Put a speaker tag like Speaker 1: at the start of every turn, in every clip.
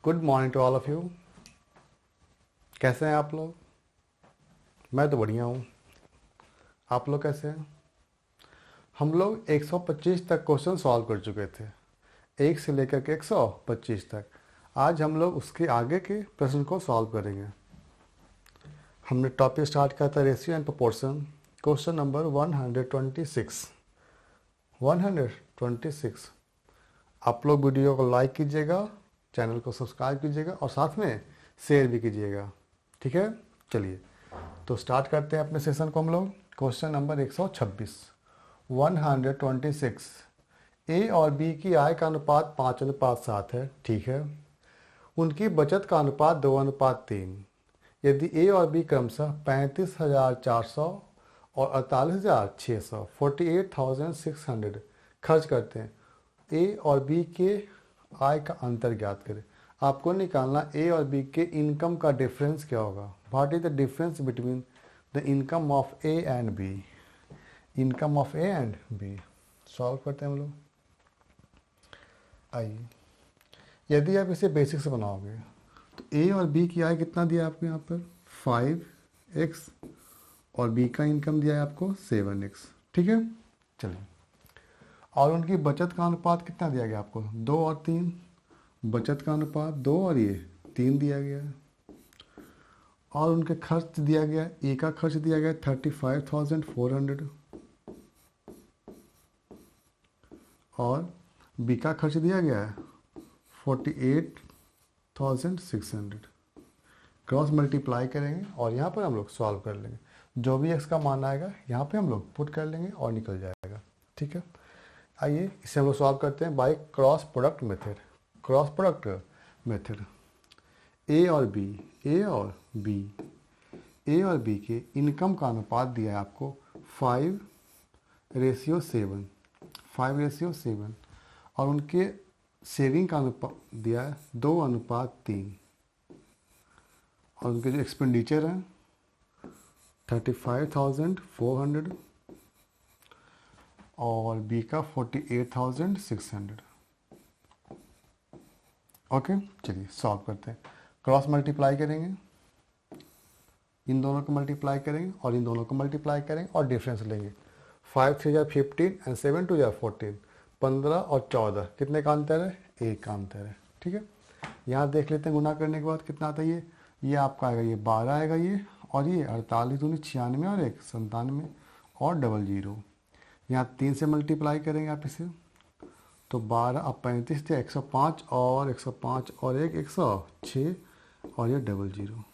Speaker 1: Good morning to all of you. कैसे हैं आप लोग? मैं तो बढ़िया हूँ। आप लोग कैसे हैं? हम लोग 125 तक क्वेश्चन सॉल्व कर चुके थे, 1 से लेकर के 125 तक। आज हम लोग उसके आगे के प्रश्न को सॉल्व करेंगे। हमने टॉपिक स्टार्ट किया था ratio and proportion. Question number 126। 126। आप लोग वीडियो को लाइक कीजिएगा, चैनल को सब्सक्राइब कीजिएगा और साथ में शेयर भी कीजिएगा। ठीक है, चलिए तो स्टार्ट करते हैं अपने सेशन को हम लोग। Question number 126, 126। ए और बी की आय का अनुपात 5:7 है। ठीक है। उनकी बचत का अनुपात 2:3। यदि ए और बी क्रमशः 35,400 और 48,600 48,600 खर्च करते हैं, ए और बी के आय का अंतर ज्ञात करें। आपको निकालना ए और बी के इनकम का डिफरेंस क्या होगा। What is the difference between the income of A and B. Income of A and B solve करते हैं हम लोग। आइए, यदि आप इसे बेसिक से बनाओगे तो ए और बी की आय कितना दिया आपको यहाँ पर 5x और बी का इनकम दिया है आपको 7x। ठीक है, चलिए। और उनकी बचत का अनुपात कितना दिया गया आपको 2 और 3। बचत का अनुपात 2 और ये 3 दिया गया है। और उनके खर्च दिया गया, ए का खर्च दिया गया 35,400 और बी का खर्च दिया गया है 48,600। क्रॉस मल्टीप्लाई करेंगे और यहाँ पर हम लोग सॉल्व कर लेंगे। जो भी एक्स का मान आएगा यहाँ पे हम लोग पुट कर लेंगे और निकल जाएगा। ठीक है, आइए इसे हम लोग सॉल्व करते हैं by cross product method. Cross product method. A और बी, ए और बी, ए और बी के इनकम का अनुपात दिया है आपको 5:7, 5:7 और उनके सेविंग का अनुपात दिया है 2:3 और उनके जो एक्सपेंडिचर हैं 35,400 और बी का 48,600। ओके, चलिए सॉल्व करते हैं। क्रॉस मल्टीप्लाई करेंगे, इन दोनों को मल्टीप्लाई करेंगे और इन दोनों को मल्टीप्लाई करेंगे और डिफरेंस लेंगे। 5 3 = 15 एंड 7 2 = 14। 15 और 14 कितने का अंतर है? 1 का अंतर है। ठीक है, यहाँ देख लेते हैं गुना करने के बाद कितना आता है। ये आपका आएगा, ये 12 आएगा, ये और ये 48 दूनी 96 और 1 97 और 00। यहाँ 3 से मल्टीप्लाई करेंगे आप इसे तो 12 अब 35 थे 105 और 105 और 1 106 और ये 00।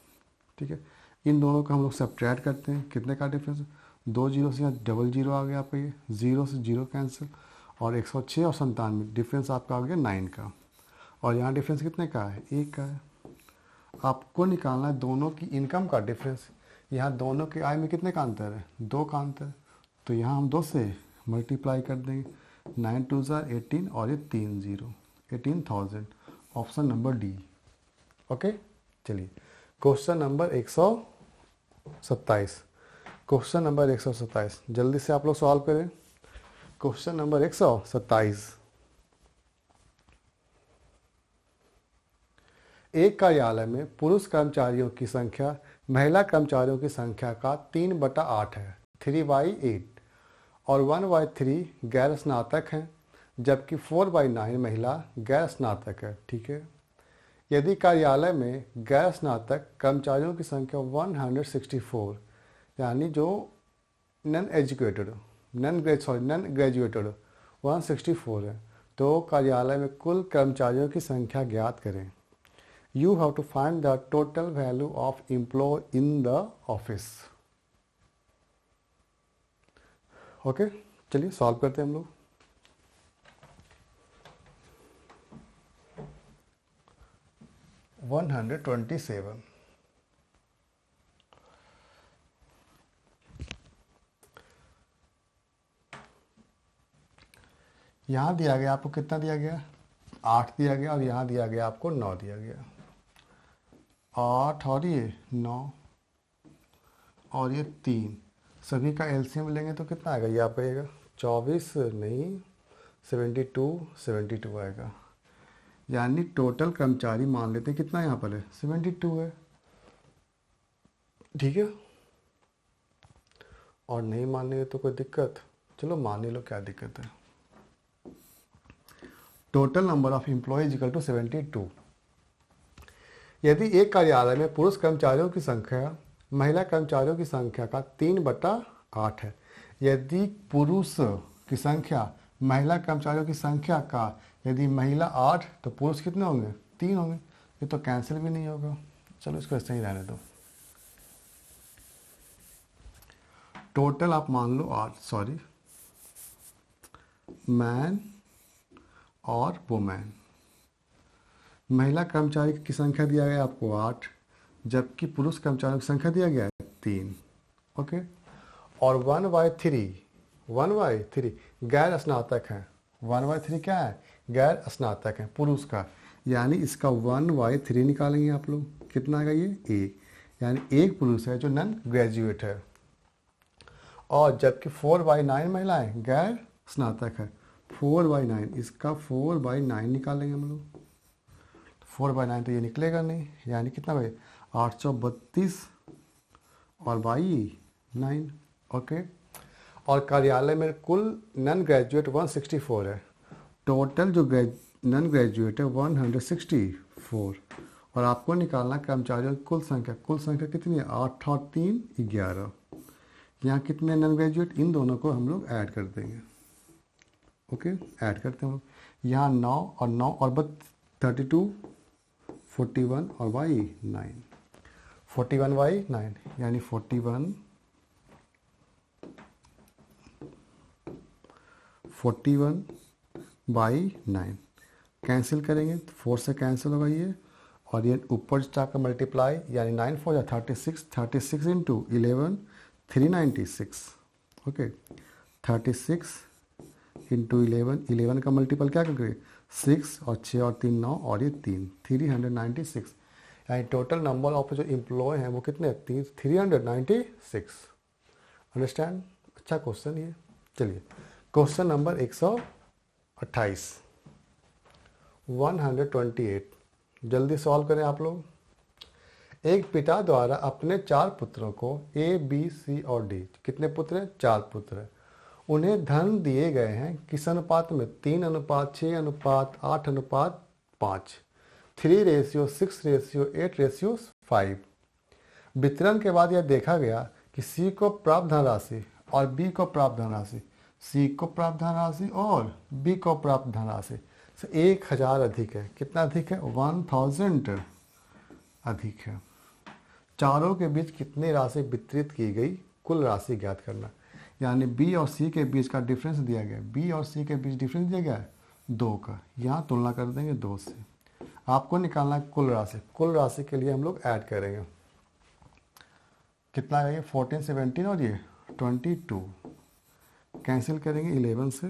Speaker 1: ठीक है, इन दोनों का हम लोग सब्ट्रैक्ट करते हैं। कितने का डिफरेंस? 2 जीरो से यहाँ 00 आ गया आपका, ये 0 से 0 कैंसिल और 106 और 97 डिफरेंस आपका आ गया 9 का। और यहाँ डिफरेंस कितने का है? 1 का है। आपको निकालना है दोनों की इनकम का डिफरेंस। यहाँ दोनों के आय में कितने का अंतर है? 2 का अंतर। तो यहाँ हम 2 से मल्टीप्लाई कर देंगे। 9 2 = 18 और ये 3 0 18,000। Option number D. ओके, चलिए क्वेश्चन नंबर 127। क्वेश्चन नंबर 127 जल्दी से आप लोग सॉल्व करें। Question number 127। एक कार्यालय में पुरुष कर्मचारियों की संख्या महिला कर्मचारियों की संख्या का 3/8 है, 3/8 और 1/3 गैर स्नातक हैं, जबकि 4/9 महिला गैर स्नातक है। ठीक है, यदि कार्यालय में गैर स्नातक कर्मचारियों की संख्या 164 यानी जो नॉन ग्रेजुएटेड 164 है, तो कार्यालय में कुल कर्मचारियों की संख्या ज्ञात करें। You have to find the total value of employee in the office. Okay, चलिए सॉल्व करते हैं हम लोग। वन 127। यहाँ दिया गया आपको कितना दिया गया? 8 दिया गया और यहाँ दिया गया आपको 9 दिया गया। 8 और ये 9 और ये 3 सभी का एलसीएम लेंगे तो कितना आएगा? ये आपका आएगा 24 नहीं 72 आएगा। यानी टोटल कर्मचारी मान लेते हैं कितना यहाँ पर है 72 है, ठीक है। और नहीं मानेंगे तो कोई दिक्कत, चलो मान लो क्या दिक्कत है। Total number of employees equal to 72। यदि एक कार्यालय में पुरुष कर्मचारियों की संख्या महिला कर्मचारियों की संख्या का 3/8 है, यदि पुरुष की संख्या महिला कर्मचारियों की संख्या का यदि महिला 8 तो पुरुष कितने होंगे 3 होंगे, ये तो कैंसिल भी नहीं होगा। चलो इसको ऐसे ही रहने दो। टोटल आप मान लो 8 मैन और वुमेन। महिला कर्मचारी की संख्या दिया गया आपको 8, जबकि पुरुष कर्मचारियों की संख्या दिया गया है 3। ओके। और 1/3 गैर स्नातक है। 1/3 क्या है, गैर स्नातक है पुरुष का, यानी इसका 1/3 निकालेंगे आप लोग, कितना आएगा ये 1, यानी एक पुरुष है जो नॉन ग्रेजुएट है। और जबकि 4/9 महिलाएं गैर स्नातक है। 4/9 इसका 4/9 निकालेंगे हम लोग, 4/9 तो ये निकलेगा नहीं, यानी कितना भाई 832 और बाई 9। ओके। और कार्यालय में कुल नॉन ग्रेजुएट 164 है, टोटल जो नॉन ग्रेजुएट है 164। और आपको निकालना कर्मचारियों की कुल संख्या कितनी है 8 और 3 11। यहाँ कितने नॉन ग्रेजुएट, इन दोनों को हम लोग ऐड कर देंगे। ओके, ऐड करते हैं हम लोग, यहाँ 9 और 9 और 32 41 और बाई 9, 41/9 यानी 41/9 कैंसिल करेंगे तो 4 से कैंसिल होगा ये, और ये ऊपर जाकर मल्टीप्लाई, यानी 9 4 या 36, 36 इंटू 11 396। ओके, 36 इंटू 11 का मल्टीपल क्या करेंगे 6 और 6 और 3 9 और ये 396, यानी टोटल नंबर ऑफ जो एम्प्लॉय हैं वो कितने 396। अंडरस्टैंड। अच्छा क्वेश्चन ये। चलिए क्वेश्चन नंबर 128 128 जल्दी सॉल्व करें आप लोग। एक पिता द्वारा अपने 4 पुत्रों को A, B, C और D, कितने पुत्र हैं 4 पुत्र हैं, उन्हें धन दिए गए हैं किस अनुपात में 3:6:8:5, 3:6:8:5। वितरण के बाद यह देखा गया कि C को प्राप्त धनराशि और B को प्राप्त धनराशि, C को प्राप्त धनराशि और B को प्राप्त धनराशि से 1000 अधिक है। कितना अधिक है 1000 अधिक है। चारों के बीच कितनी राशि वितरित की गई, कुल राशि ज्ञात करना। यानी B और C के बीच का डिफरेंस दिया गया है, B और C के बीच डिफरेंस दिया गया है 2 का, यहाँ तुलना कर देंगे 2 से। आपको निकालना है कुल राशि। कुल राशि के लिए हम लोग ऐड करेंगे, कितना आएगा 14 17 और ये 22, कैंसिल करेंगे 11 से,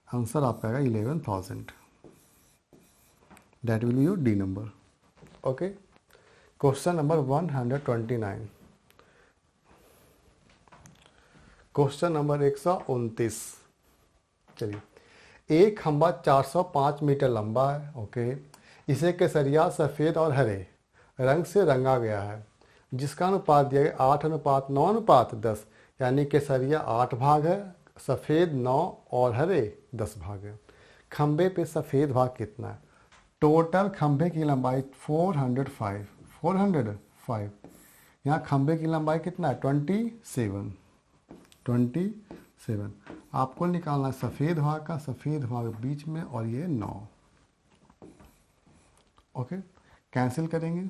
Speaker 1: आंसर आपका आएगा 11,000। That will be your D number. Okay. Question number 129, question number 129। चलिए, एक खंभा 405 मीटर लंबा है। ओके, इसे केसरिया सफ़ेद और हरे रंग से रंगा गया है, जिसका अनुपात दिया गया 8:9:10, यानी केसरिया 8 भाग है, सफ़ेद 9 और हरे 10 भाग है। खंभे पे सफ़ेद भाग कितना है। टोटल खंभे की लंबाई 405। यहाँ खंभे की लंबाई कितना है 27। आपको निकालना है सफ़ेद भाग का, सफ़ेद भाग बीच में और ये 9। ओके, कैंसिल करेंगे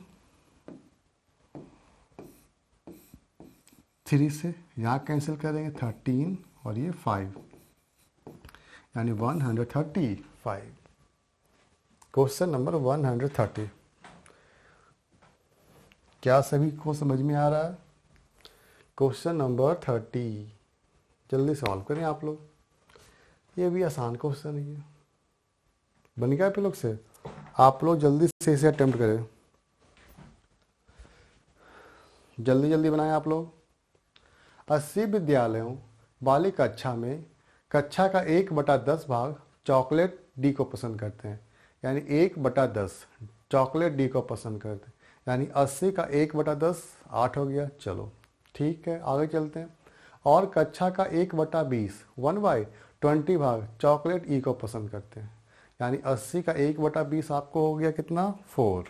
Speaker 1: 3 से, यहाँ कैंसिल करेंगे 13 और ये 5, यानी 135। Question number 130। क्या सभी को समझ में आ रहा है। क्वेश्चन नंबर 30 जल्दी सॉल्व करें आप लोग, ये भी आसान क्वेश्चन है। बन गया आप लोग से, आप लोग जल्दी से इसे अटेम्प्ट करें, जल्दी जल्दी बनाएं आप लोग। 80 विद्यालयों वाली कक्षा में कक्षा का 1/10 भाग चॉकलेट डी को पसंद करते हैं, यानी 1/10 चॉकलेट डी को पसंद करते हैं, यानी 80 का 1/10 8 हो गया। चलो ठीक है, आगे चलते हैं। और कक्षा का 1/20 1/20 भाग चॉकलेट ई को पसंद करते हैं, यानी 80 का 1/20 आपको हो गया कितना 4।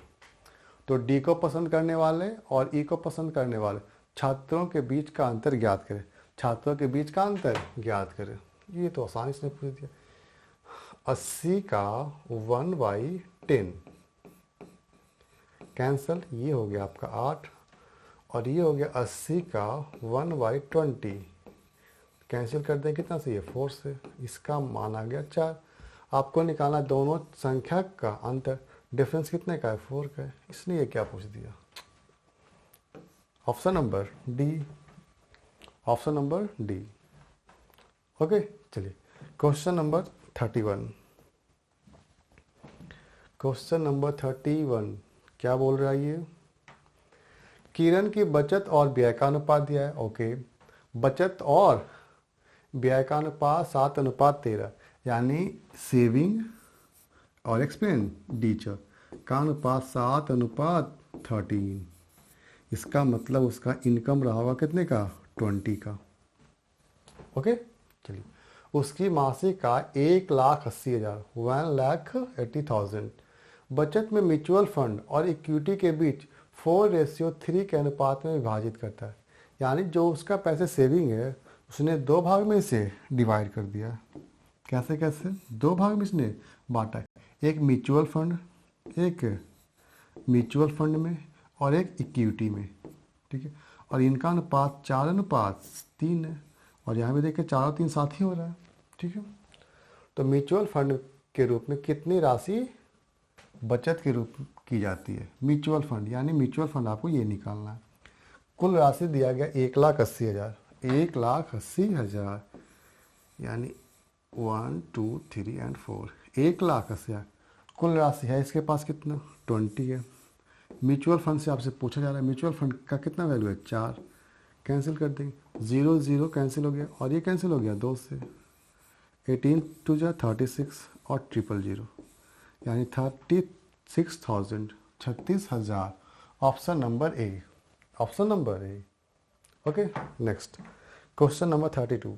Speaker 1: तो डी को पसंद करने वाले और ई को पसंद करने वाले छात्रों के बीच का अंतर ज्ञात करें। छात्रों के बीच का अंतर ज्ञात करें, ये तो आसानी से पूछ दिया। 80 का 1/10 कैंसल, ये हो गया आपका 8, और ये हो गया 80 का 1/20 कैंसिल कर दें कितना से, ये 4 से, इसका मान आ गया 4। आपको निकालना दोनों संख्या का अंतर, डिफरेंस कितने का है 4 का है, इसलिए क्या पूछ दिया, option number D, option number D. Okay चलिए क्वेश्चन नंबर 31। क्वेश्चन नंबर 31 क्या बोल रहा है ये, किरण की बचत और व्यय का अनुपात दिया है। ओके, बचत और व्यय का अनुपात 7:13, यानी सेविंग और एक्सपेंडिचर का अनुपात 7:13। इसका मतलब उसका इनकम रहा होगा कितने का 20 का। ओके चलिए, उसकी मासिक आय 1,80,000 1,80,000। बचत में म्यूचुअल फंड और इक्विटी के बीच 4:3 के अनुपात में विभाजित करता है, यानी जो उसका पैसे सेविंग है उसने 2 भाग में इसे डिवाइड कर दिया। कैसे कैसे 2 भाग में इसने बांटा है, एक म्यूचुअल फंड में और एक इक्विटी में, ठीक है। और इनका अनुपात 4:3 है, और यहाँ भी देखिए 4 और 3 साथ ही हो रहा है, ठीक है। तो म्यूचुअल फंड के रूप में कितनी राशि बचत के रूप की जाती है, म्यूचुअल फंड, यानी म्यूचुअल फंड आपको ये निकालना है। कुल राशि दिया गया 1,80,000, 1,80,000 यानी 1 2 3 और 4, 1,80,000 कुल राशि है। इसके पास कितना 20 है। म्यूचुअल फंड से आपसे पूछा जा रहा है म्यूचुअल फंड का कितना वैल्यू है 4, कैंसिल कर देंगे, 0 0 कैंसिल हो गया, और ये कैंसिल हो गया 2 से, 18 2 जा 36 और 000, यानी 36,000, 36,000। Option number A, option number A. Okay next question number 32।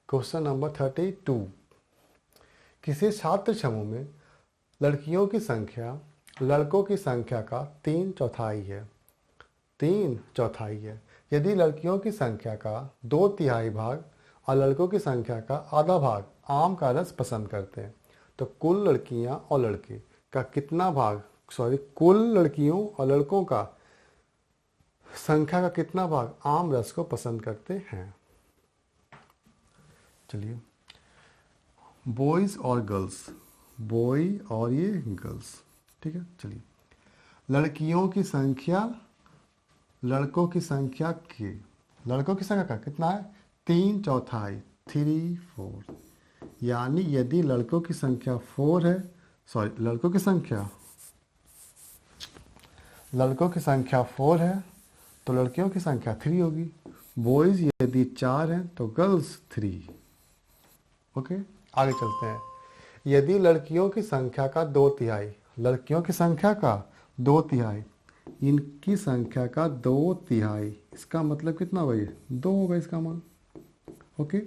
Speaker 1: Question number 32, किसी छात्र समूह में लड़कियों की संख्या लड़कों की संख्या का 3/4 है, 3/4 है। यदि लड़कियों की संख्या का 2/3 भाग और लड़कों की संख्या का आधा भाग आम का रस पसंद करते हैं, तो कुल लड़कियां और लड़के का कितना भाग, कुल लड़कियों और लड़कों का संख्या का कितना भाग आम रस को पसंद करते हैं। चलिए, बॉयज और गर्ल्स, बॉय और ये गर्ल्स, ठीक है। चलिए, लड़कियों की संख्या लड़कों की संख्या का कितना है 3/4, 3 4, यानी यदि लड़कों की संख्या 4 है, लड़कों की संख्या 4 है तो लड़कियों की संख्या 3 होगी। बॉयज यदि 4 हैं तो गर्ल्स 3। ओके आगे चलते हैं। यदि लड़कियों की संख्या का 2/3, लड़कियों की संख्या का 2/3, इनकी संख्या का 2/3, इसका मतलब कितना भाई 2 होगा इसका मान। ओके,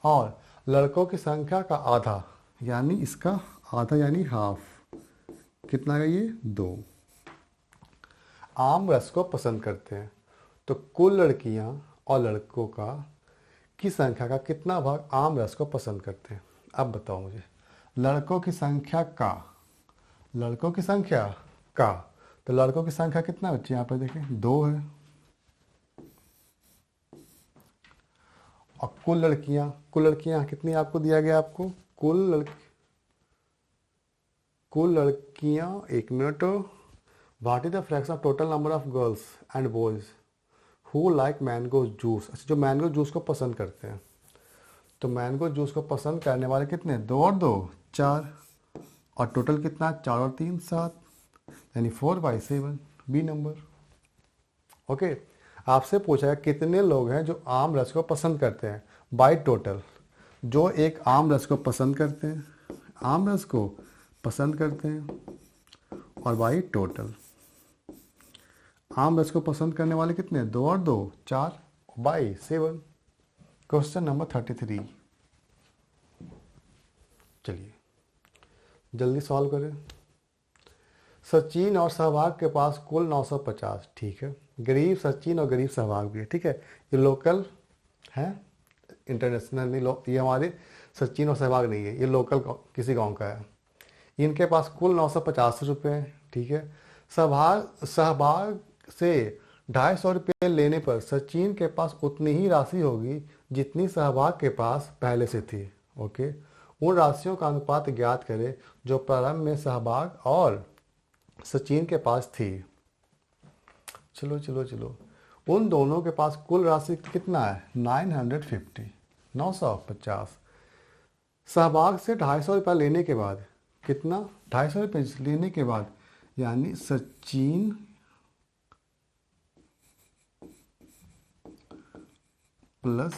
Speaker 1: और लड़कों की संख्या का आधा, यानी इसका आधा यानी हाफ, कितना है ये 2, आम रस को पसंद करते हैं। तो कुल लड़कियां और लड़कों का की संख्या का कितना भाग आम रस को पसंद करते हैं। अब बताओ मुझे, लड़कों की संख्या का तो लड़कों की संख्या कितना बच्चे यहाँ पर देखें 2 है, और कुल लड़कियां कितनी आपको दिया गया, आपको कुल लड़कियां, एक minute, what is the fraction of total number of girls and boys who like mango juice. अच्छा, जो मैंगो जूस को पसंद करते हैं, तो मैंगो जूस को पसंद करने वाले कितने 2 और 2 4, और टोटल कितना 4 और 3 7, यानी 4/7 बी नंबर। ओके, आपसे पूछा है कितने लोग हैं जो आम रस को पसंद करते हैं बाय टोटल। जो एक आम रस को पसंद करते हैं, आम रस को पसंद करते हैं, और बाई टोटल। आम रस को पसंद करने वाले कितने, 2 और 2 4 बाई 7। Question number 33। चलिए जल्दी सॉल्व करें। सचिन और सहवाग के पास कुल 950, ठीक है। गरीब सचिन और गरीब सहवाग भी है, ठीक है। ये लोकल है, इंटरनेशनल नहीं, ये हमारे सचिन और सहवाग नहीं है, ये लोकल किसी गांव का है। इनके पास कुल 950 रुपये हैं, ठीक है। सहवाग से 250 रुपये लेने पर सचिन के पास उतनी ही राशि होगी जितनी सहवाग के पास पहले से थी, ओके। उन राशियों का अनुपात ज्ञात करें जो प्रारंभ में सहवाग और सचिन के पास थी। चलो चलो चलो, उन दोनों के पास कुल राशि कितना है, 950, 950। सहवाग से 250 रुपया लेने के बाद कितना, 250 रुपये लेने के बाद, यानी सचिन प्लस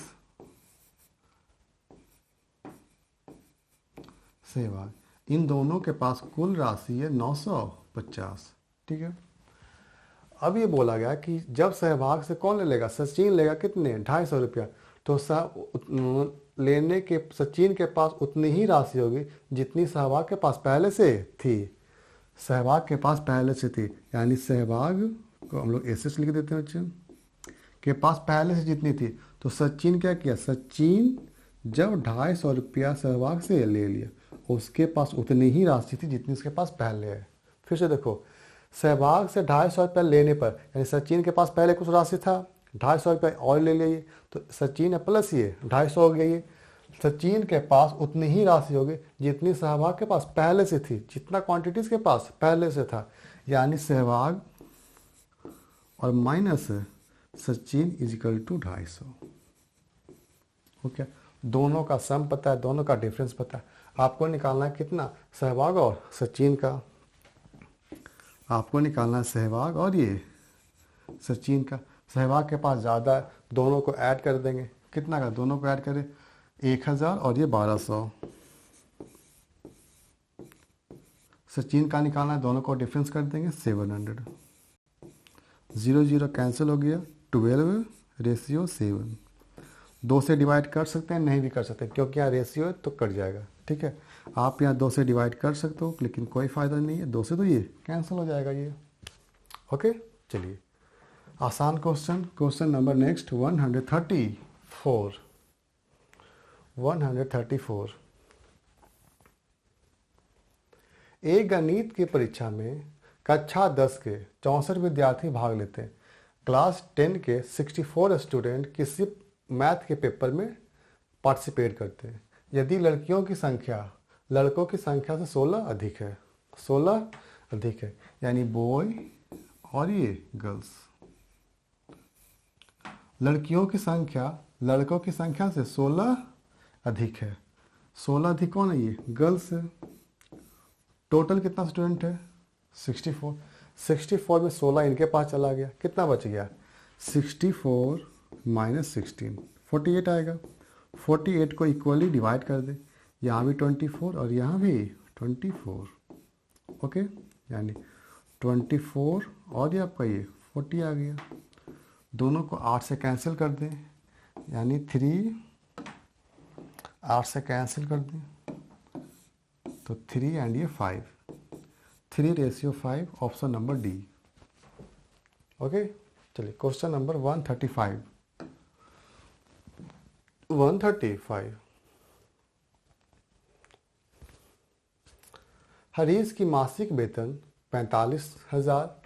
Speaker 1: सहवाग, इन दोनों के पास कुल राशि है 950, ठीक है। अब ये बोला गया कि जब सहवाग से कौन ले लेगा, सचिन लेगा कितने, 250 रुपया। तो लेने के सचिन के पास उतनी ही राशि होगी जितनी सहवाग के पास पहले से थी, सहवाग के पास पहले से थी। यानी सहवाग को हम लोग ऐसे लिख देते हैं बच्चे, के पास पहले से जितनी थी। तो सचिन क्या किया, सचिन जब 250 रुपया सहवाग से ले लिया, उसके पास उतनी ही राशि थी जितनी उसके पास पहले है। फिर से देखो, सहवाग से 250 रुपया लेने पर, यानी सचिन के पास पहले कुछ राशि था, 250 रुपया और ले लिए, तो सचिन प्लस ये 250 हो गया। ये सचिन के पास उतनी ही राशि होगी जितनी सहवाग के पास पहले से थी, जितना क्वांटिटीज के पास पहले से था। यानी सहवाग और minus Sachin equal to 250, okay. दोनों का सम पता है, दोनों का डिफरेंस पता है। आपको निकालना है कितना, सहवाग और सचिन का। आपको निकालना है सहवाग और ये सचिन का। सहवाग के पास ज़्यादा है, दोनों को ऐड कर देंगे। कितना का, दोनों को ऐड करें 1000 और ये 1200। सचिन का निकालना है, दोनों को डिफरेंस कर देंगे 700। 0 0 कैंसिल हो गया, 12:7। 2 से डिवाइड कर सकते हैं, नहीं भी कर सकते क्योंकि यहाँ रेशियो है तो कट जाएगा, ठीक है। आप यहाँ 2 से डिवाइड कर सकते हो, लेकिन कोई फ़ायदा नहीं है, 2 से तो ये कैंसिल हो जाएगा ये, ओके। चलिए आसान क्वेश्चन, क्वेश्चन नंबर नेक्स्ट 134। 134। एक गणित की परीक्षा में कक्षा 10 के 64 विद्यार्थी भाग लेते हैं। क्लास 10 के 64 स्टूडेंट किसी मैथ के पेपर में पार्टिसिपेट करते हैं। यदि लड़कियों की संख्या लड़कों की संख्या से 16 अधिक है, 16 अधिक है, यानी बॉय और ये गर्ल्स। लड़कियों की संख्या लड़कों की संख्या से 16 अधिक है। 16 अधिक कौन है, ये गर्ल्स है। टोटल कितना स्टूडेंट है, 64। 64 में 16 इनके पास चला गया, कितना बच गया, 64 माइनस 16, 48 आएगा। 48 को इक्वली डिवाइड कर दे, यहाँ भी 24 और यहाँ भी 24, ओके। यानी 24 और ये आपका ये 40 आ गया। दोनों को 8 से कैंसिल कर दें, यानी 3, 8 से कैंसिल कर दें तो 3 एंड ये 5, 3:5, ऑप्शन नंबर डी, ओके। चलिए क्वेश्चन नंबर 135। 135। हरीश की मासिक वेतन 45,000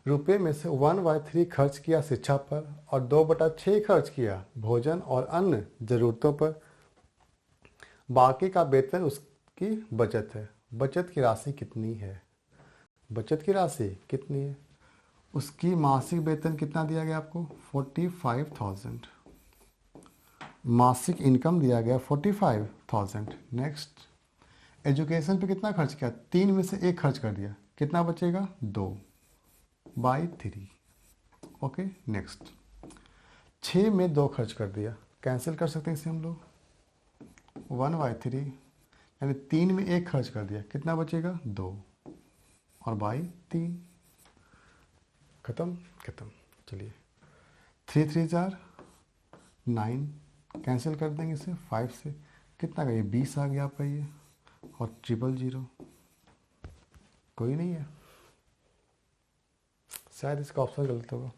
Speaker 1: रुपये में से 1/3 खर्च किया शिक्षा पर और 2/6 खर्च किया भोजन और अन्य जरूरतों पर। बाकी का वेतन उसकी बचत है। बचत की राशि कितनी है, बचत की राशि कितनी है। उसकी मासिक वेतन कितना दिया गया आपको, 45,000। मासिक इनकम दिया गया 45,000। नेक्स्ट, एजुकेशन पे कितना खर्च किया, 3 में से 1 खर्च कर दिया, कितना बचेगा, 2/3, ओके। नेक्स्ट, 6 में 2 खर्च कर दिया, कैंसिल कर सकते हैं इसे हम लोग, 1/3, यानी 3 में 1 खर्च कर दिया, कितना बचेगा 2, और बाई 3, खत्म खत्म। चलिए 3 3 जार 9, कैंसिल कर देंगे इसे 5 से, कितना का ये 20 आ गया आपका ये, और 000 कोई नहीं है, शायद इसका ऑप्शन गलत होगा।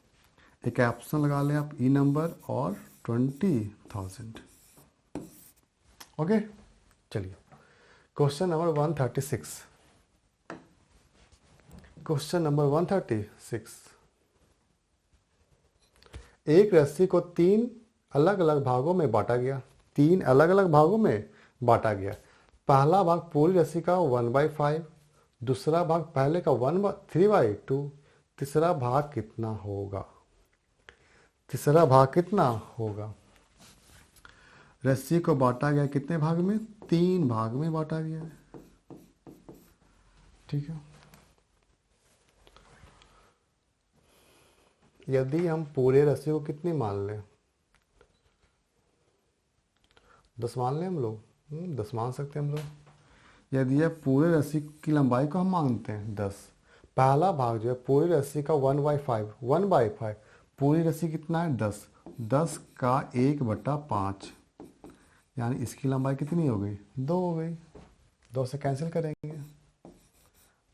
Speaker 1: एक ऑप्शन लगा लें आप, ई नंबर और 20,000। ओके, चलिए क्वेश्चन नंबर 136। क्वेश्चन नंबर 136, एक रस्सी को 3 अलग अलग भागों में बांटा गया, 3 अलग अलग भागों में बांटा गया। पहला भाग पूरी रस्सी का 1/5, दूसरा भाग पहले का 3/2, तीसरा भाग कितना होगा? तीसरा भाग कितना होगा? रस्सी को बांटा गया कितने भाग में? 3 भाग में बांटा गया है, ठीक है। यदि हम पूरे रस्सी को कितनी मान लें? 10 मान लें हम लोग, 10 मान सकते हैं हम लोग। यदि ये पूरे रस्सी की लंबाई को हम मानते हैं 10, पहला भाग जो है पूरी रस्सी का 1/5, पूरी रस्सी कितना है 10, 10 का 1/5, यानी इसकी लंबाई कितनी हो गई? 2 हो गई, 2 से कैंसिल करेंगे।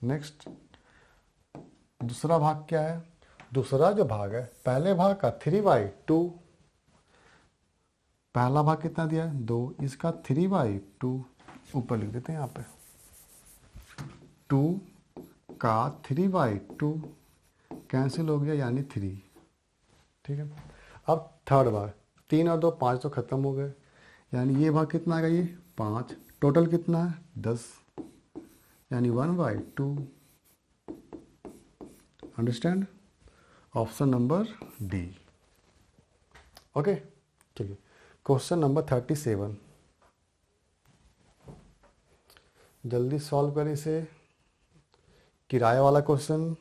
Speaker 1: नेक्स्ट दूसरा भाग क्या है? दूसरा जो भाग है पहले भाग का 3/2, पहला भाग कितना दिया है? 2, इसका 3/2 ऊपर लिख देते हैं यहाँ पे, 2 का 3/2 कैंसिल हो गया, यानी 3, ठीक है। अब थर्ड भाग, 3 और 2 5 तो खत्म हो गए, यानी ये भाग कितना आएगा? ये 5, टोटल कितना है? 10, यानी 1/2। Understand? Option number D. Okay, चलिए क्वेश्चन नंबर 37, जल्दी सॉल्व करें इसे। किराए वाला क्वेश्चन,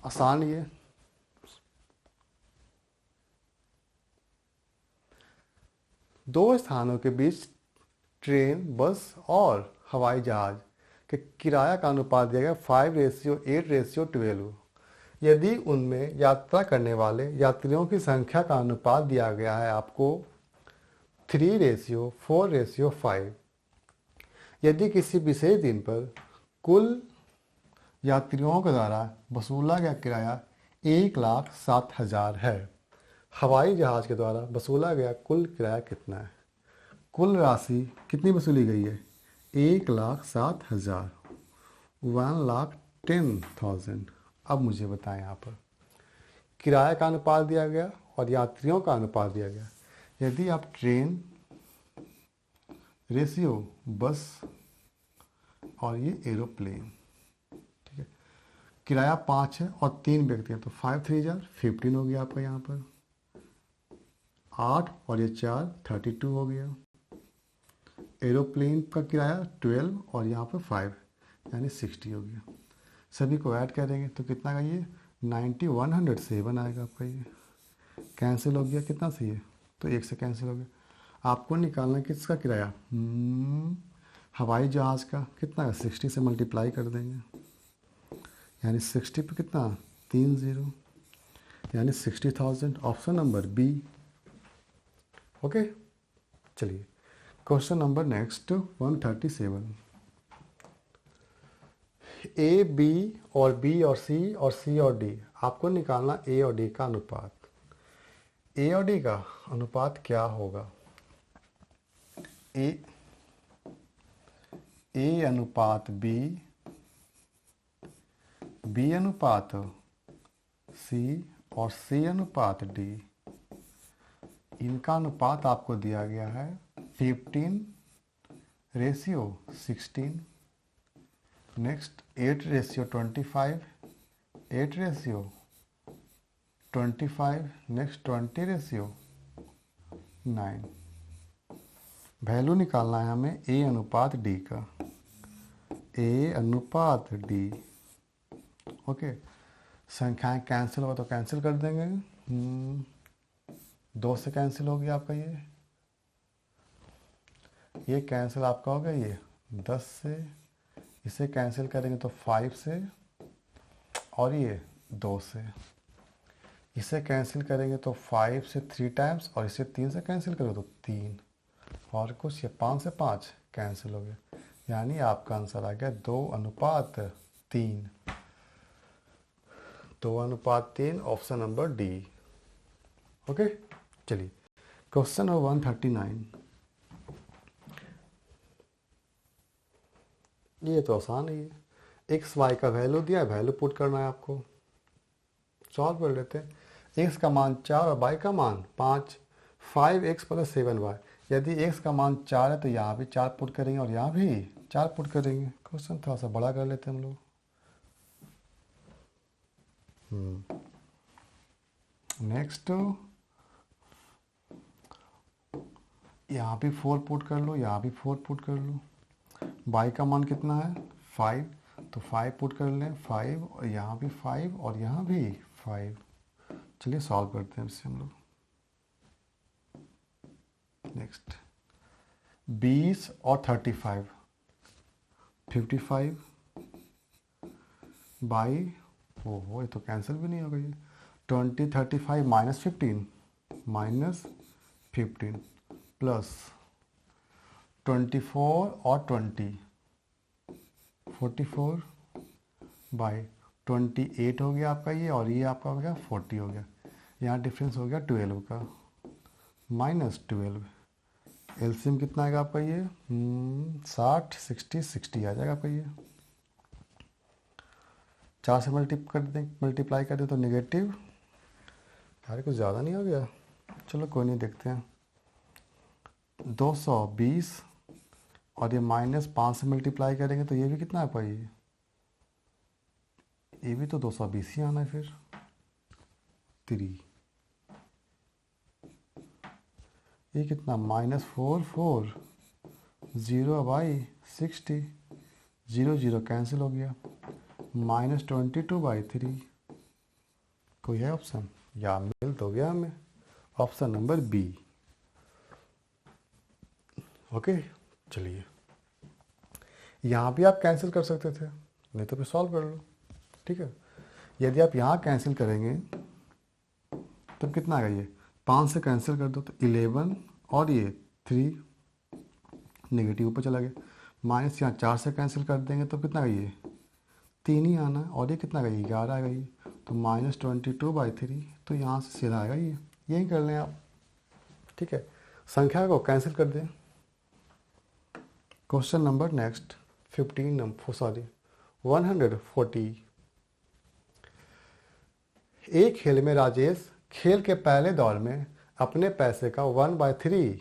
Speaker 1: आसान ही है। दो स्थानों के बीच ट्रेन, बस और हवाई जहाज के किराया का अनुपात दिया गया 5:8:12। यदि उनमें यात्रा करने वाले यात्रियों की संख्या का अनुपात दिया गया है आपको 3:4:5, यदि किसी विशेष दिन पर कुल यात्रियों के द्वारा वसूला गया किराया 1,07,000 है, हवाई जहाज के द्वारा वसूला गया कुल किराया कितना है? कुल राशि कितनी वसूली गई है? 1,07,000, 1,10,000। अब मुझे बताएं, यहाँ पर किराए का अनुपात दिया गया और यात्रियों का अनुपात दिया गया। यदि आप ट्रेन रेशियो बस और ये एरोप्लेन, ठीक है, किराया 5 है और 3 व्यक्ति हैं, तो 5 3 जार 15 हो गया आपका, यहाँ पर 8 और ये 4 32 हो गया। एरोप्लेन का किराया 12 और यहाँ पर 5, यानी 60 हो गया। सभी को ऐड करेंगे तो कितना का ये 9107 आएगा आपका। ये कैंसिल हो गया, कितना सही है? तो 1 से कैंसिल हो गया। आपको निकालना किसका किराया? हवाई जहाज़ का। कितना है? 60 से मल्टीप्लाई कर देंगे, यानी 60 पे कितना? 3 0, यानी 60,000। Option number B. ओके, चलिए question number next 137। A B और बी और सी और डी, आपको निकालना ए और डी का अनुपात। ए और डी का अनुपात क्या होगा? ए अनुपात बी, बी अनुपात सी और सी अनुपात डी। इनका अनुपात आपको दिया गया है 15:16। Next 8:25, 8:25, next 20:9। वैल्यू निकालना है हमें ए अनुपात डी का। ए अनुपात डी, ओके। संख्याएं कैंसिल होगा तो कैंसिल कर देंगे। 2 से कैंसिल हो गया आपका ये, ये कैंसिल आपका होगा ये 10 से, इसे कैंसिल करेंगे तो 5 से, और ये 2 से। इसे कैंसिल करेंगे तो 5 से 3 टाइम्स, और इसे 3 से कैंसिल करोगे तो 3, और कुछ ये 5 से 5 कैंसिल हो गया। यानी आपका आंसर आ गया 2:3। 2:3, ऑप्शन नंबर डी। ओके, चलिए क्वेश्चन नंबर 139। ये तो आसान है। एक्स वाई का वैल्यू दिया है, वैल्यू पुट करना है आपको। सॉल्व कर लेते हैं। एक्स का मान 4 और वाई का मान 5। 5x + 7y। यदि x का मान 4 है तो यहाँ भी 4 पुट करेंगे और यहाँ भी 4 पुट करेंगे। क्वेश्चन थोड़ा सा बड़ा कर लेते हैं हम लोग। नेक्स्ट, यहाँ भी 4 पुट कर लो, यहाँ भी 4 पुट कर लो। y का मान कितना है 5, तो 5 पुट कर लें, 5, और यहाँ भी 5 और यहाँ भी 5। चलिए सॉल्व करते हैं इससे हम लोग। नेक्स्ट, 20 और 35, 55 बाई, ओहो ये तो कैंसिल भी नहीं होगा ये। 20 35 -15 -15 प्लस 24 और 20 44 बाई 28 हो गया आपका ये, और ये आपका हो गया 40 हो गया। यहाँ डिफरेंस हो गया 12 का, -12। एलसीएम कितना आएगा आपका ये 60 60 60 आ जाएगा आपका ये। 4 से मल्टीप्लाई कर दें तो नेगेटिव, यार कुछ ज़्यादा नहीं हो गया। चलो कोई नहीं, देखते हैं। 220 और ये -5 से मल्टीप्लाई करेंगे तो ये भी कितना है पाई, ये भी तो 220 ही आना है फिर। 3, ये कितना -4 4 0 बाई 60, 0 0 कैंसिल हो गया। -22/3। कोई है ऑप्शन, या मिल तो गया हमें, ऑप्शन नंबर बी। ओके, चलिए यहाँ भी आप कैंसिल कर सकते थे, नहीं तो फिर सॉल्व कर लो। ठीक है, यदि आप यहाँ कैंसिल करेंगे तब कितना आएगा, ये 5 से कैंसिल कर दो तो 11, और ये 3 नेगेटिव ऊपर चला गया। माइनस यहाँ 4 से कैंसिल कर देंगे तो कितना आएगा, ये 3 ही आना है, और ये कितना आएगा, 11 आएगा ये, तो -22/3। तो यहाँ से सीधा आएगा ये, यही कर लें आप। ठीक है, संख्या को कैंसिल कर दें। Question number next 140। एक खेल में राजेश खेल के पहले दौर में अपने पैसे का 1/3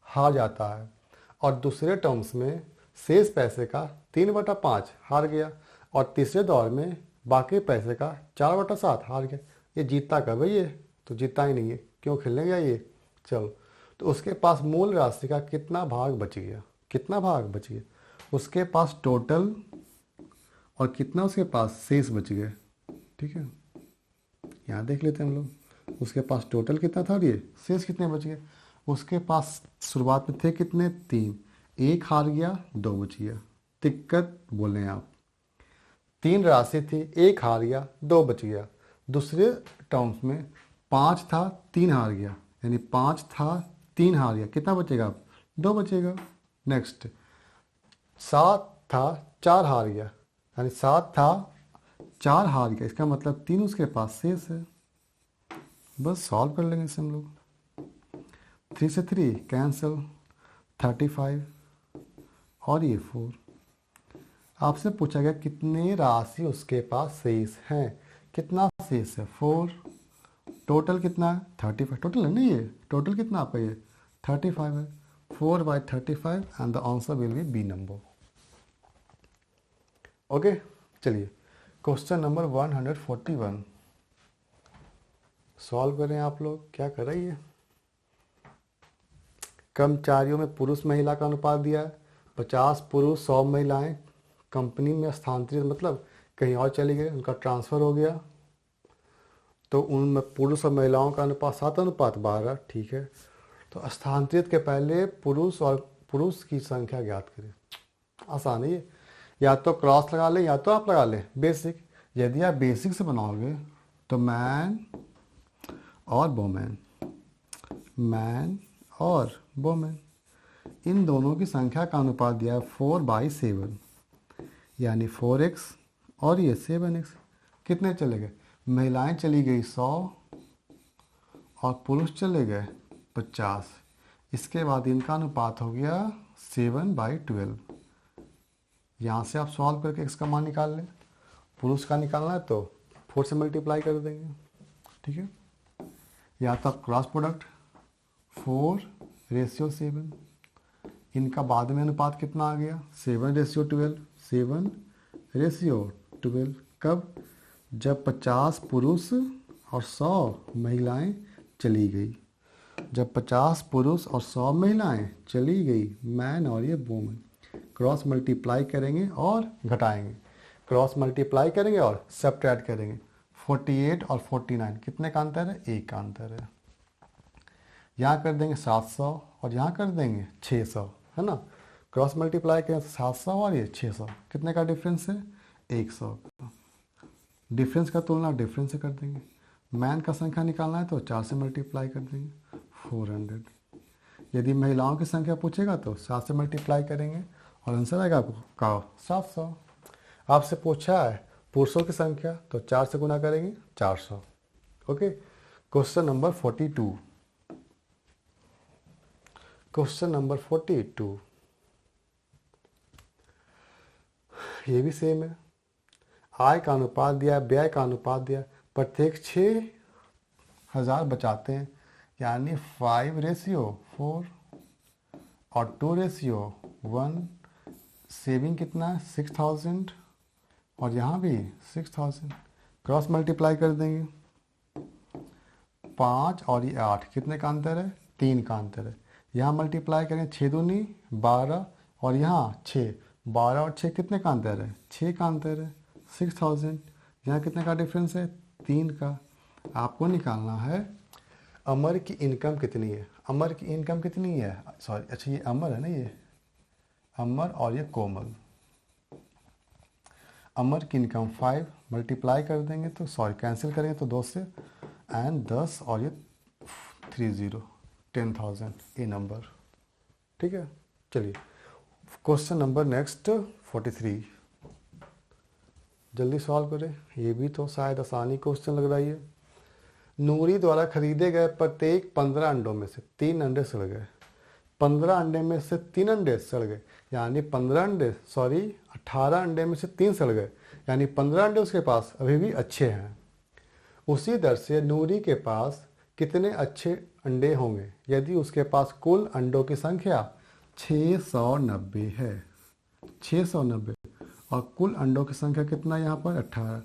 Speaker 1: हार जाता है, और दूसरे टर्म्स में शेष पैसे का 3/5 हार गया, और तीसरे दौर में बाकी पैसे का 4/7 हार गया। ये जीतता कब है, ये तो जीतता ही नहीं है, क्यों खेलने गया ये। चलो, तो उसके पास मूल राशि का कितना भाग बच गया, कितना भाग बच गया उसके पास टोटल, और कितना उसके पास शेष बच गए। ठीक है, यहाँ देख लेते हैं हम लोग, उसके पास टोटल कितना था और ये शेष कितने बच गए। उसके पास शुरुआत में थे कितने, 3, 1 हार गया, 2 बच गया। दिक्कत बोल रहे हैं आप, 3 राशि थी, 1 हार गया, 2 बच गया। दूसरे टर्म्स में 5 था, 3 हार गया, यानी 5 था, 3 हार गया, कितना बचेगा आप, 2 बचेगा। नेक्स्ट, 7 था, 4 हार गया, यानी 7 था, 4 हार गया, इसका मतलब 3 उसके पास शेष है। बस सॉल्व कर लेंगे इसे हम लोग। 3 से 3 कैंसिल, 35 और ये 4। आपसे पूछा गया कितने राशि उसके पास शेष हैं, कितना शेष है 4, टोटल कितना है 35, टोटल है ना ये, टोटल कितना आपका ये 35 है। 4/35 and the answer will be B number. Okay, चलिए क्वेश्चन नंबर 141 सॉल्व करें। आप लोग क्या कर रही है, कर्मचारियों में पुरुष महिला का अनुपात दिया है, 50 पुरुष 100 महिलाएं कंपनी में स्थानांतरित, मतलब कहीं और चली गई, उनका ट्रांसफ़र हो गया, तो उनमें पुरुष और महिलाओं का अनुपात 7:12। ठीक है, तो स्थानांतरित के पहले पुरुष और पुरुष की संख्या ज्ञात करें। आसान है ये, या तो क्रॉस लगा लें या तो आप लगा लें बेसिक। यदि आप बेसिक से बनाओगे तो मैन और वोमेन, मैन और वोमेन, इन दोनों की संख्या का अनुपात दिया है 4/7, यानी 4x और ये 7x। कितने चले गए? महिलाएं चली गई 100 और पुरुष चले गए 50। इसके बाद इनका अनुपात हो गया 7/12। यहाँ से आप सॉल्व करके x का मान निकाल लें। पुरुष का निकालना है तो 4 से मल्टीप्लाई कर देंगे, ठीक है। या तो आप क्रॉस प्रोडक्ट 4/7, इनका बाद में अनुपात कितना आ गया 7/12, 7/12। कब? जब 50 पुरुष और 100 महिलाएं चली गई। जब 50 पुरुष और 100 महिलाएं चली गई, मैन और ये वुमन, क्रॉस मल्टीप्लाई करेंगे और घटाएंगे, क्रॉस मल्टीप्लाई करेंगे और सब्ट्रैक्ट करेंगे। 48 और 49 कितने का अंतर है? 1 का अंतर है। यहाँ कर देंगे 700 और यहाँ कर देंगे 600, है ना। क्रॉस मल्टीप्लाई करें 700 और ये 600, कितने का डिफरेंस है? 100 का। डिफरेंस का तुलना डिफरेंस से कर देंगे। मैन का संख्या निकालना है तो 4 से मल्टीप्लाई कर देंगे 400। यदि महिलाओं की संख्या पूछेगा तो 7 से मल्टीप्लाई करेंगे और आंसर आएगा आपका 700। आपसे पूछा है पुरुषों की संख्या तो 4 से गुना करेंगे 400। Okay, question number 42। Question number 42 ये भी सेम है। आय का अनुपात दिया, व्यय का अनुपात दिया, प्रत्येक 6000 बचाते हैं, यानी 5/4 और 2/1। सेविंग कितना है? 6000 और यहाँ भी 6000। क्रॉस मल्टीप्लाई कर देंगे, 5 और ये 8, कितने का अंतर है? 3 का अंतर है। यहाँ मल्टीप्लाई करें 6 दूनी 12 और यहाँ 6, 12 और 6 कितने का अंतर है? 6 का अंतर है। 6000, यहाँ कितने का डिफरेंस है? 3 का। आपको निकालना है अमर की इनकम कितनी है। अमर की इनकम कितनी है? सॉरी, अच्छा ये अमर है ना, ये अमर और ये कोमल। अमर की इनकम 5, मल्टीप्लाई कर देंगे तो सॉरी कैंसिल करेंगे तो 2 से, एंड 10 और ये 30, 10,000 ये नंबर, ठीक है। चलिए क्वेश्चन नंबर नेक्स्ट 43, जल्दी सॉल्व करें। ये भी तो शायद आसानी क्वेश्चन लग रहा है। नूरी द्वारा खरीदे गए प्रत्येक 15 अंडों में से 3 अंडे सड़ गए। 15 अंडे में से 3 अंडे सड़ गए, यानी 18 अंडे में से 3 सड़ गए, यानी 15 अंडे उसके पास अभी भी अच्छे हैं। उसी दर से नूरी के पास कितने अच्छे अंडे होंगे यदि उसके पास कुल अंडों की संख्या 690 है। 690 और कुल अंडों की संख्या कितना यहाँ पर? 18।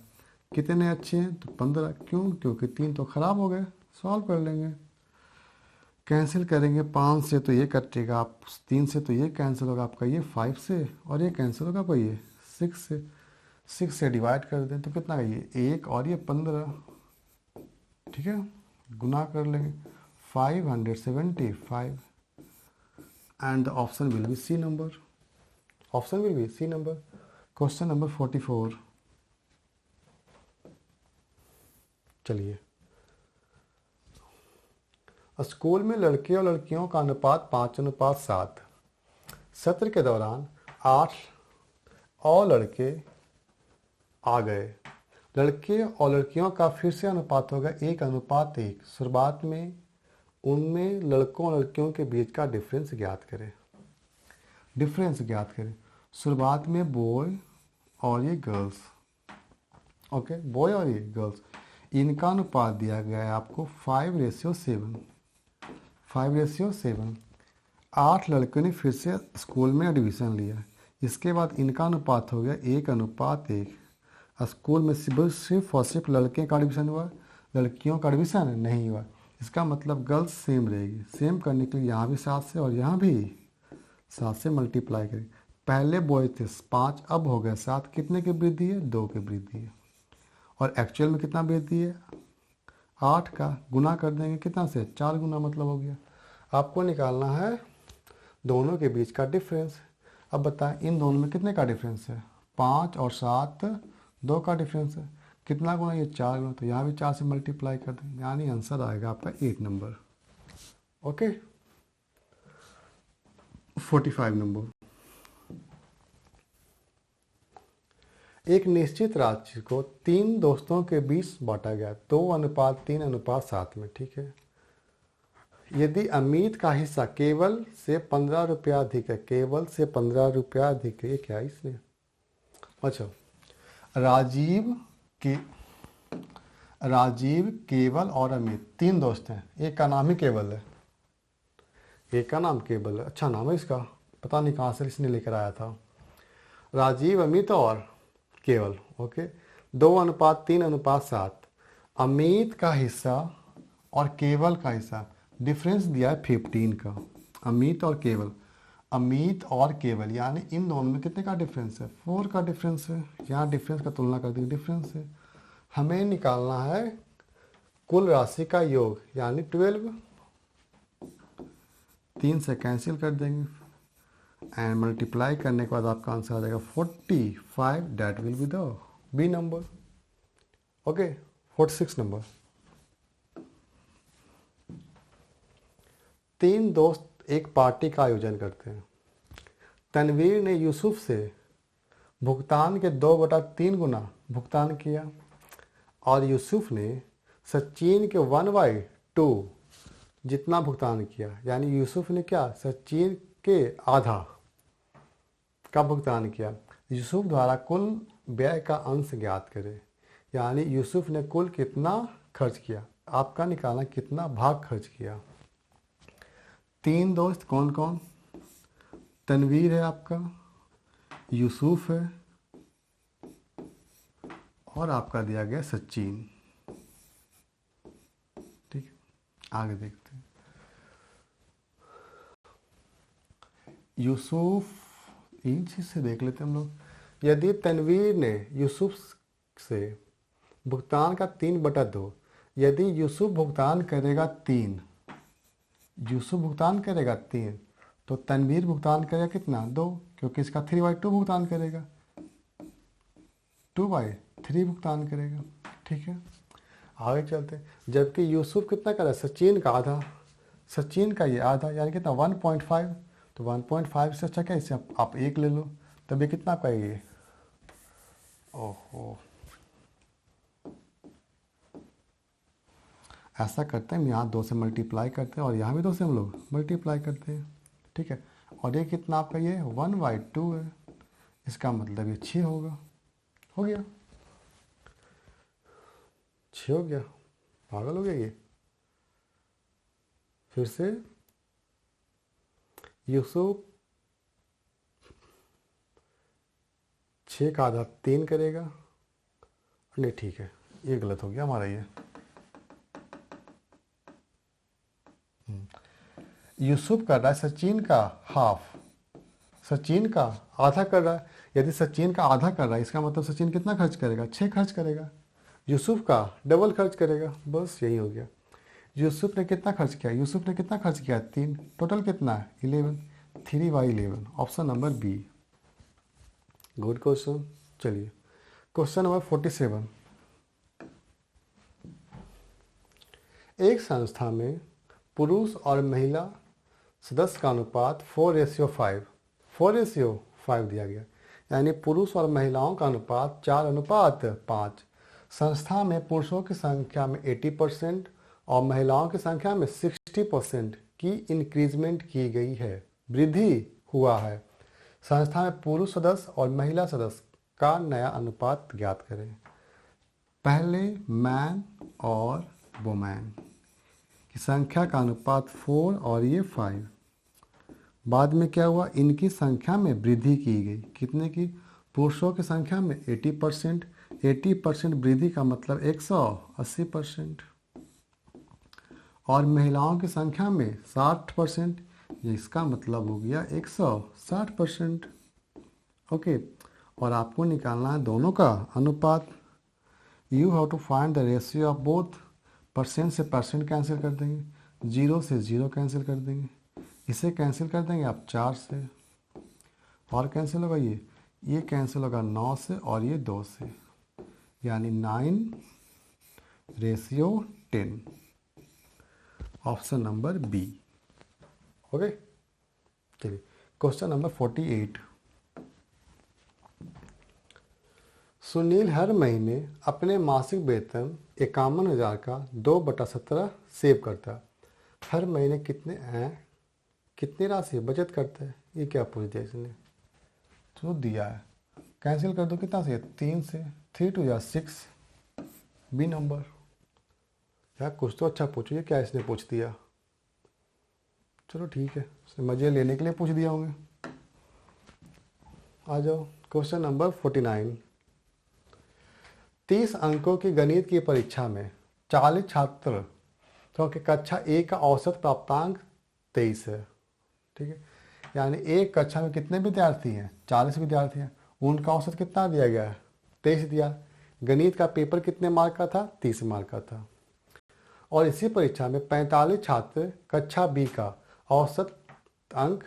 Speaker 1: कितने अच्छे हैं? तो 15। क्यों? क्योंकि 3 तो खराब हो गए। सॉल्व कर लेंगे, कैंसिल करेंगे। 5 से तो ये कटेगा, आप 3 से तो ये कैंसिल होगा आपका, ये 5 से, और ये कैंसिल होगा आपका ये 6 से। 6 से डिवाइड कर दें तो कितना है? ये 1 और ये 15, ठीक है। गुना कर लेंगे 575 and the option will be C number. Option will be C number. Question number 44, चलिए। स्कूल में लड़के और लड़कियों का अनुपात 5:7। सत्र के दौरान 8 और लड़के आ गए। लड़के और लड़कियों का फिर से अनुपात होगा 1:1। शुरुआत में उनमें लड़कों और लड़कियों के बीच का डिफरेंस ज्ञात करें। डिफरेंस ज्ञात करें। शुरुआत में बॉय और ये गर्ल्स, ओके, बॉय और ये गर्ल्स, इनका अनुपात दिया गया है आपको 5:7। 5:7। 8 लड़कों ने फिर से स्कूल में एडमिशन लिया। इसके बाद इनका अनुपात हो गया 1:1। स्कूल में सिर्फ और सिर्फ लड़के का एडमिशन हुआ, लड़कियों का एडमिशन नहीं हुआ। इसका मतलब गर्ल्स सेम रहेगी। सेम करने के लिए यहाँ भी 7 से और यहाँ भी 7 से मल्टीप्लाई करें। पहले बॉय थे 5, अब हो गए 7। कितने की वृद्धि है? 2 की वृद्धि है। और एक्चुअल में कितना वृद्धि है? 8 का। गुना कर देंगे कितना से? 4 गुना, मतलब हो गया। आपको निकालना है दोनों के बीच का डिफरेंस। अब बताएं इन दोनों में कितने का डिफरेंस है, 5 और 7 2 का डिफरेंस है। कितना गुना, ये 4 गुना, तो यहाँ भी 4 से मल्टीप्लाई कर दें, यानी आंसर आएगा आपका 8 नंबर। Okay 45 number. एक निश्चित राशि को 3 दोस्तों के बीच बांटा गया, 2:3:7 में, ठीक है। यदि अमित का हिस्सा केवल से 15 रुपया अधिक है, केवल से 15 रुपया अधिक है, ये क्या है इसने। अच्छा, राजीव केवल और अमित 3 दोस्त हैं। एक का नाम ही केवल है, एक का नाम केवल है, अच्छा नाम है इसका, पता नहीं कहाँ से इसने लेकर आया था। राजीव, अमित और केवल, ओके। 2:3:7। अमित का हिस्सा और केवल का हिस्सा, डिफरेंस दिया है 15 का। अमित और केवल, अमित और केवल, यानी इन दोनों में कितने का डिफरेंस है, 4 का डिफरेंस है। यहाँ डिफरेंस का तुलना कर देंगे, डिफरेंस है। हमें निकालना है कुल राशि का योग, यानी 12। 3 से कैंसिल कर देंगे एंड मल्टीप्लाई करने के बाद आपका आंसर आ जाएगा 45। That will be the B number. Okay 46 number. 3 दोस्त एक पार्टी का आयोजन करते हैं। तनवीर ने यूसुफ से भुगतान के 2/3 गुना भुगतान किया और यूसुफ ने सचिन के 1/2 जितना भुगतान किया, यानी यूसुफ ने क्या, सचिन के आधा का भुगतान किया। यूसुफ द्वारा कुल व्यय का अंश ज्ञात करें, यानी यूसुफ ने कुल कितना खर्च किया, आपका निकालना कितना भाग खर्च किया। 3 दोस्त कौन कौन, तनवीर है आपका, यूसुफ है और आपका दिया गया सचिन। ठीक है, आगे देखते हैं। यूसुफ, इन चीज से देख लेते हैं हम लोग। यदि तनवीर ने यूसुफ से भुगतान का 3/2, यदि यूसुफ भुगतान करेगा 3, यूसुफ भुगतान करेगा 3, तो तनवीर भुगतान करेगा कितना, 2, क्योंकि इसका 3/2 भुगतान करेगा, 2/3 भुगतान करेगा। ठीक है, आगे चलते हैं। जबकि यूसुफ कितना करा, सचिन का आधा, सचिन का ये आधा, यानी कितना 1.5, तो 1.5 से अच्छा क्या, इससे आप 1 ले लो, तब ये कितना आपका ये, ओहो, ऐसा करते हैं, हम यहाँ 2 से मल्टीप्लाई करते हैं और यहाँ भी 2 से हम लोग मल्टीप्लाई करते हैं। ठीक है, और ये कितना आपका ये 1/2 है, इसका मतलब ये 6 होगा। हो गया, 6 हो गया, पागल हो गया ये। फिर से यूसुफ 6 का आधा 3 करेगा, नहीं ठीक है, ये गलत हो गया हमारा ये। यूसुफ कर रहा है सचिन का हाफ, सचिन का आधा कर रहा है। यदि सचिन का आधा कर रहा है, इसका मतलब सचिन कितना खर्च करेगा, 6 खर्च करेगा। यूसुफ का डबल खर्च करेगा, बस यही हो गया। यूसुफ ने कितना खर्च किया, यूसुफ ने कितना खर्च किया, 3, टोटल कितना है 11, 3/11, option number B. Good question. चलिए क्वेश्चन नंबर 47। एक संस्था में पुरुष और महिला सदस्य का अनुपात 4:5, 4:5 दिया गया, यानी पुरुष और महिलाओं का अनुपात 4:5। संस्था में पुरुषों की संख्या में 80% और महिलाओं की संख्या में 60% की इंक्रीजमेंट की गई है, वृद्धि हुआ है। संस्था में पुरुष सदस्य और महिला सदस्य का नया अनुपात ज्ञात करें। पहले मैन और वुमेन की संख्या का अनुपात 4 और ये 5। बाद में क्या हुआ, इनकी संख्या में वृद्धि की गई, कितने की, पुरुषों की संख्या में 80%, 80% वृद्धि का मतलब 180%, और महिलाओं की संख्या में 60%, इसका मतलब हो गया 160%। ओके, और आपको निकालना है दोनों का अनुपात। You have to find the ratio of both. Percent से परसेंट कैंसिल कर देंगे, 0 से 0 कैंसिल कर देंगे, इसे कैंसिल कर देंगे आप 4 से, और कैंसिल होगा ये कैंसिल होगा 9 से और ये 2 से, यानी 9:10। Option number B. ओके, चलिए क्वेश्चन नंबर 48। सुनील हर महीने अपने मासिक वेतन 51,000 का 2/17 सेव करता है। हर महीने कितनी राशि बचत करता है, ये क्या पूछ दिया इसने, तो दिया है। कैंसिल कर दो, कितना से 3 से, 3 2 या 6, बी नंबर। यार कुछ तो अच्छा पूछो, ये क्या इसने पूछ दिया। चलो ठीक है, मजे लेने के लिए पूछ दिया होंगे। आ जाओ क्वेश्चन नंबर 49। 30 अंकों की गणित की परीक्षा में 40 छात्र क्योंकि कक्षा ए का औसत प्राप्तांक 23 है। ठीक है, यानी एक कक्षा में कितने विद्यार्थी हैं, 40 विद्यार्थी हैं, उनका औसत कितना दिया गया है, 23 दिया। गणित का पेपर कितने मार्क का था, 30 मार्क का था। और इसी परीक्षा में 45 छात्र कक्षा बी का औसत अंक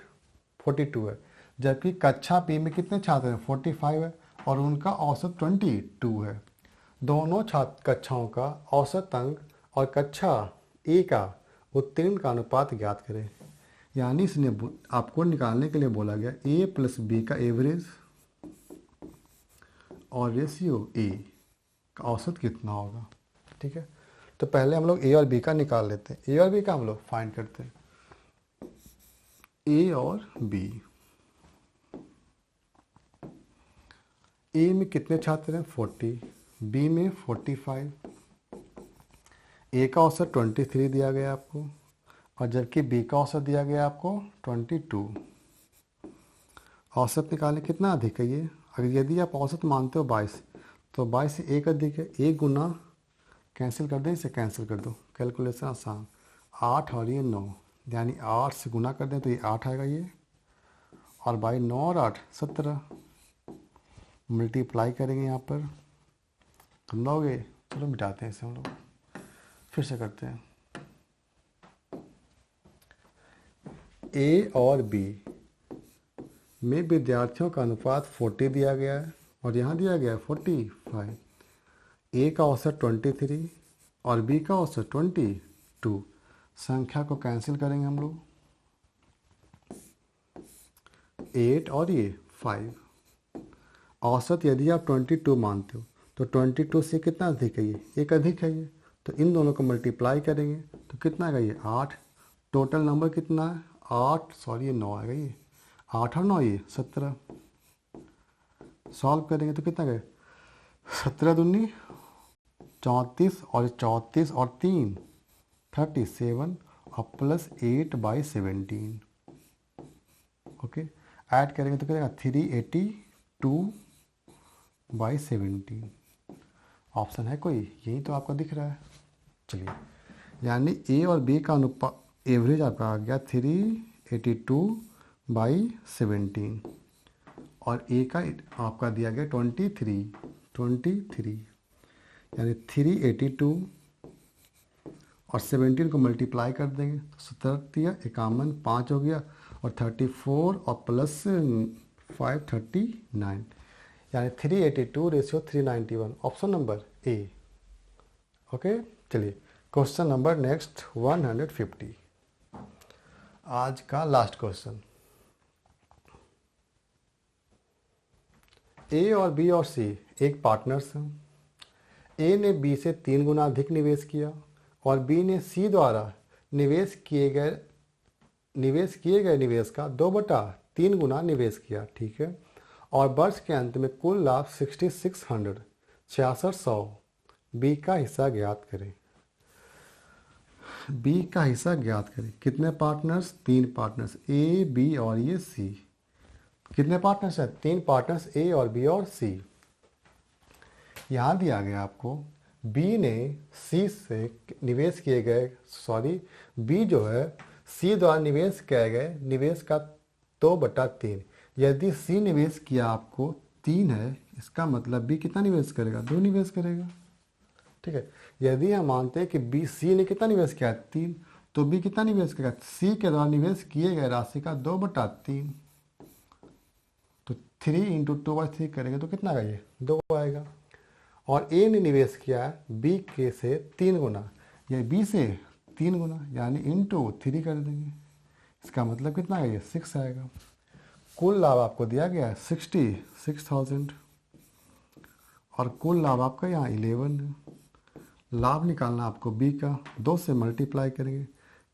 Speaker 1: 42 है, जबकि कक्षा बी में कितने छात्र हैं, 45 है, और उनका औसत 22 है। दोनों छात्र कक्षाओं का औसत अंक और कक्षा ए का उत्तीर्ण का अनुपात ज्ञात करें। यानी इसने आपको निकालने के लिए बोला गया ए प्लस बी का एवरेज और रेशियो ए का औसत कितना होगा। ठीक है, तो पहले हम लोग ए और बी का निकाल लेते हैं। ए और बी का हम लोग फाइंड करते हैं। ए और बी, ए में कितने छात्र हैं, 40, बी में 45। ए का औसत 23 दिया गया आपको, और जबकि बी का औसत दिया गया आपको 22। औसत निकालें, कितना अधिक है ये। अगर यदि आप औसत मानते हो 22, तो 22 से एक अधिक है, एक गुना कैंसिल कर दें, इसे कैंसिल कर दो, कैलकुलेशन आसान। 8 और ये 9, यानी 8 से गुना कर दें तो ये 8 आएगा ये, और बाई 9 और 8 17। मल्टीप्लाई करेंगे यहाँ पर, हम लोगे, चलो मिटाते हैं इसे हम लोग, फिर से करते हैं। ए और बी में विद्यार्थियों का अनुपात 40 दिया गया है, और यहाँ दिया गया है 45। ए का औसत 23 और बी का औसत 22। संख्या को कैंसिल करेंगे हम लोग, 8 और ये 5। औसत यदि आप 22 मानते हो तो 22 से कितना अधिक है ये, एक अधिक है ये, तो इन दोनों को मल्टीप्लाई करेंगे तो कितना आएगा ये 8। टोटल नंबर कितना है 8, सॉरी ये 9 आएगा ये, 8 और 9 ये 17। सॉल्व करेंगे तो कितना गए, 17 दूनी 34, और 34 और 3 37, और प्लस 8/17। ओके, ऐड करेंगे तो कितना 382/17। ऑप्शन है कोई, यही तो आपका दिख रहा है। चलिए, यानी ए और बी का अनुपात एवरेज आपका आ गया 382/17, और ए का आपका दिया गया 23, यानी 382 और 17 को मल्टीप्लाई कर देंगे तो 17 51, 5 हो गया, और 34 और प्लस 5 39, यानी 382:391। Option number A. ओके, चलिए क्वेश्चन नंबर नेक्स्ट 150, आज का लास्ट क्वेश्चन। ए और बी और सी एक पार्टनर्स हैं। ए ने बी से 3 गुना अधिक निवेश किया, और बी ने सी द्वारा निवेश किए गए निवेश का 2/3 गुना निवेश किया। ठीक है, और वर्ष के अंत में कुल लाभ 6600 बी का हिस्सा ज्ञात करें। बी का हिस्सा ज्ञात करें। कितने पार्टनर्स, 3 पार्टनर्स, ए बी और ये सी। कितने पार्टनर्स हैं, 3 पार्टनर्स, ए और बी और सी। यहाँ दिया गया आपको बी ने सी से निवेश किए गए, बी जो है सी द्वारा निवेश किए गए निवेश का 2/3। यदि सी निवेश किया आपको 3 है, इसका मतलब बी कितना निवेश करेगा, 2 निवेश करेगा। ठीक है, यदि हम मानते हैं कि बी सी ने कितना निवेश किया 3, तो बी कितना निवेश करेगा, सी के द्वारा निवेश किए गए राशि का 2/3, तो 3 इंटू 2/3 करेंगे तो कितना आएगा, ये 2 आएगा। और ए ने निवेश किया है बी के से 3 गुना, या बी से 3 गुना, यानी इंटू 3 कर देंगे। इसका मतलब कितना आएगा, ये 6 आएगा। कुल लाभ आपको दिया गया है 66,000 और कुल लाभ आपका यहाँ 11 है। लाभ निकालना आपको बी का, 2 से मल्टीप्लाई करेंगे,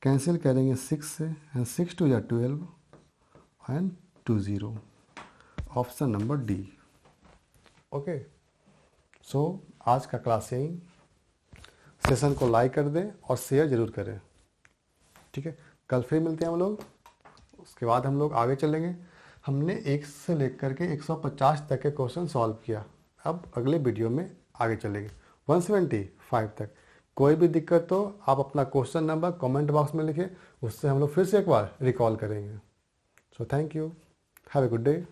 Speaker 1: कैंसिल करेंगे 6 से, एंड 6 2 या 12 and 20, option number D. Okay, so आज का क्लास यहीं। सेशन को लाइक कर दें और शेयर जरूर करें, ठीक है। कल फिर मिलते हैं हम लोग, उसके बाद हम लोग आगे चलेंगे। हमने 1 से लेकर के 150 तक के क्वेश्चन सॉल्व किया, अब अगले वीडियो में आगे चलेंगे 175 तक। कोई भी दिक्कत हो आप अपना क्वेश्चन नंबर कमेंट बॉक्स में लिखें, उससे हम लोग फिर से एक बार रिकॉल करेंगे। So thank you, have a good day.